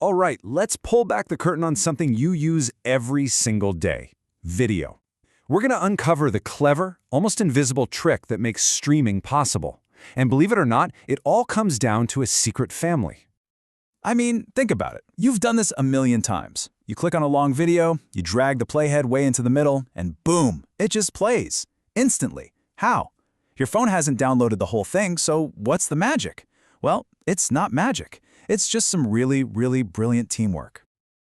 All right, let's pull back the curtain on something you use every single day: video. We're going to uncover the clever, almost invisible trick that makes streaming possible. And believe it or not, it all comes down to a secret family. I mean, think about it. You've done this a million times. You click on a long video, you drag the playhead way into the middle, and boom, it just plays. Instantly. How? Your phone hasn't downloaded the whole thing, so what's the magic? Well, it's not magic. It's just some really, really brilliant teamwork.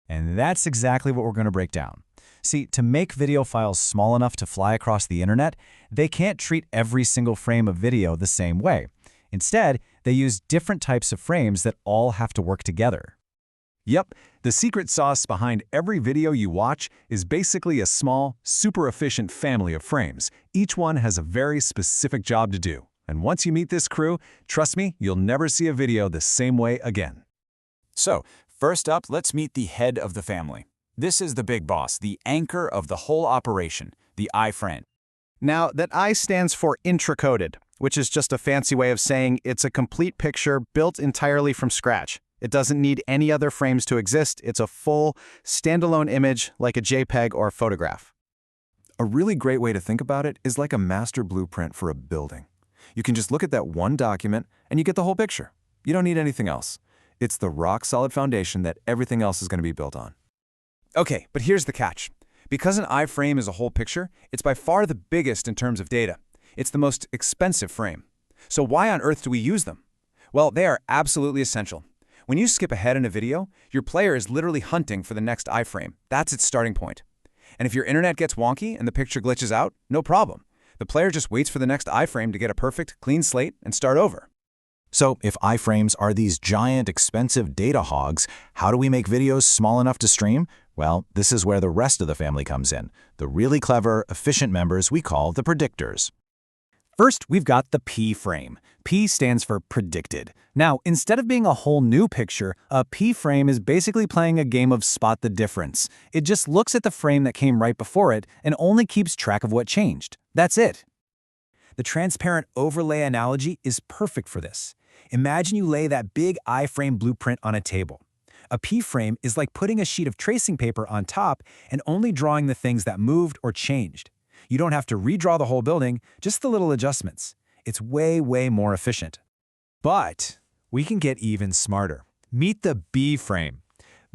And that's exactly what we're going to break down. See, to make video files small enough to fly across the internet, they can't treat every single frame of video the same way. Instead, they use different types of frames that all have to work together. Yep, the secret sauce behind every video you watch is basically a small, super efficient family of frames. Each one has a very specific job to do. And once you meet this crew, trust me, you'll never see a video the same way again. So, first up, let's meet the head of the family. This is the big boss, the anchor of the whole operation, the iframe. Now, that I stands for intracoded, which is just a fancy way of saying it's a complete picture built entirely from scratch. It doesn't need any other frames to exist. It's a full, standalone image like a JPEG or a photograph. A really great way to think about it is like a master blueprint for a building. You can just look at that one document and you get the whole picture. You don't need anything else. It's the rock-solid foundation that everything else is going to be built on. Okay, but here's the catch. Because an iframe is a whole picture, it's by far the biggest in terms of data. It's the most expensive frame. So why on earth do we use them? Well, they are absolutely essential. When you skip ahead in a video, your player is literally hunting for the next iframe. That's its starting point. And if your internet gets wonky and the picture glitches out, no problem. The player just waits for the next iframe to get a perfect, clean slate and start over. So, if iframes are these giant, expensive data hogs, how do we make videos small enough to stream? Well, this is where the rest of the family comes in. The really clever, efficient members we call the predictors. First, we've got the P frame. P stands for predicted. Now, instead of being a whole new picture, a P frame is basically playing a game of spot the difference. It just looks at the frame that came right before it and only keeps track of what changed. That's it. The transparent overlay analogy is perfect for this. Imagine you lay that big iframe blueprint on a table. A P-frame is like putting a sheet of tracing paper on top and only drawing the things that moved or changed. You don't have to redraw the whole building, just the little adjustments. It's way, way more efficient. But we can get even smarter. Meet the B frame.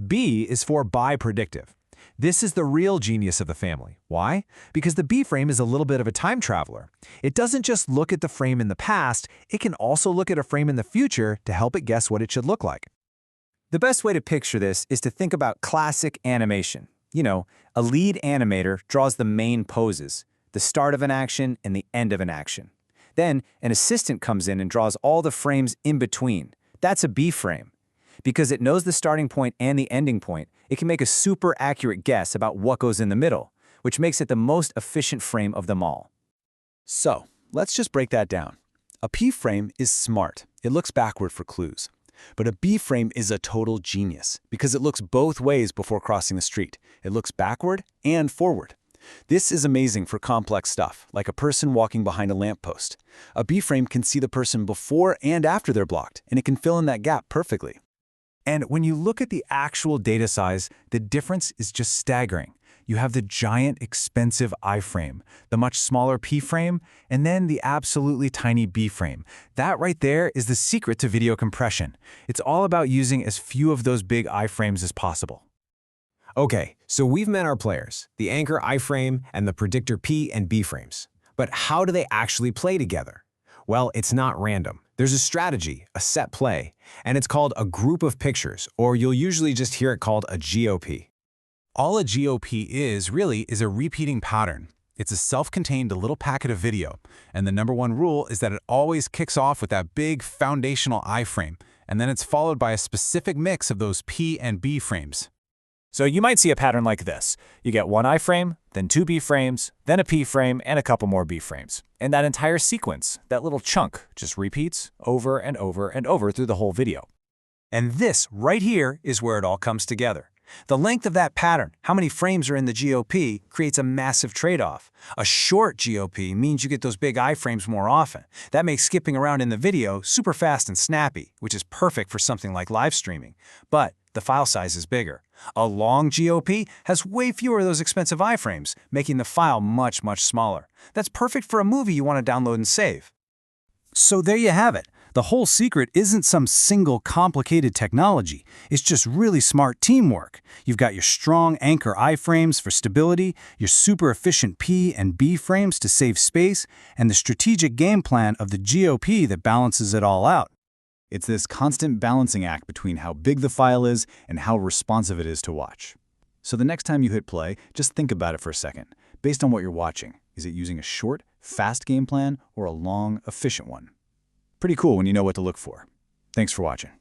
B is for bi-predictive. This is the real genius of the family. Why? Because the B frame is a little bit of a time traveler. It doesn't just look at the frame in the past, it can also look at a frame in the future to help it guess what it should look like. The best way to picture this is to think about classic animation. You know, a lead animator draws the main poses, the start of an action and the end of an action. Then, an assistant comes in and draws all the frames in between. That's a B frame. Because it knows the starting point and the ending point, it can make a super accurate guess about what goes in the middle, which makes it the most efficient frame of them all. So, let's just break that down. A P frame is smart. It looks backward for clues. But a B frame is a total genius because it looks both ways before crossing the street. It looks backward and forward. This is amazing for complex stuff, like a person walking behind a lamppost. A B frame can see the person before and after they're blocked, and it can fill in that gap perfectly. And when you look at the actual data size, the difference is just staggering. You have the giant, expensive iframe, the much smaller P frame, and then the absolutely tiny B frame. That right there is the secret to video compression. It's all about using as few of those big iframes as possible. Okay, so we've met our players, the anchor iframe and the predictor P and B frames. But how do they actually play together? Well, it's not random. There's a strategy, a set play, and it's called a group of pictures, or you'll usually just hear it called a GOP. All a GOP is, really, is a repeating pattern. It's a self-contained little packet of video, and the number one rule is that it always kicks off with that big foundational iframe, and then it's followed by a specific mix of those P and B frames. So you might see a pattern like this. You get one iframe, then two B frames, then a P frame, and a couple more B frames. And that entire sequence, that little chunk, just repeats over and over and over through the whole video. And this right here is where it all comes together. The length of that pattern, how many frames are in the GOP, creates a massive trade-off. A short GOP means you get those big iframes more often. That makes skipping around in the video super fast and snappy, which is perfect for something like live streaming. But the file size is bigger. A long GOP has way fewer of those expensive iframes, making the file much, much smaller. That's perfect for a movie you want to download and save. So there you have it. The whole secret isn't some single complicated technology. It's just really smart teamwork. You've got your strong Anker iframes for stability, your super efficient P and B frames to save space, and the strategic game plan of the GOP that balances it all out. It's this constant balancing act between how big the file is and how responsive it is to watch. So the next time you hit play, just think about it for a second. Based on what you're watching, is it using a short, fast game plan or a long, efficient one? Pretty cool when you know what to look for. Thanks for watching.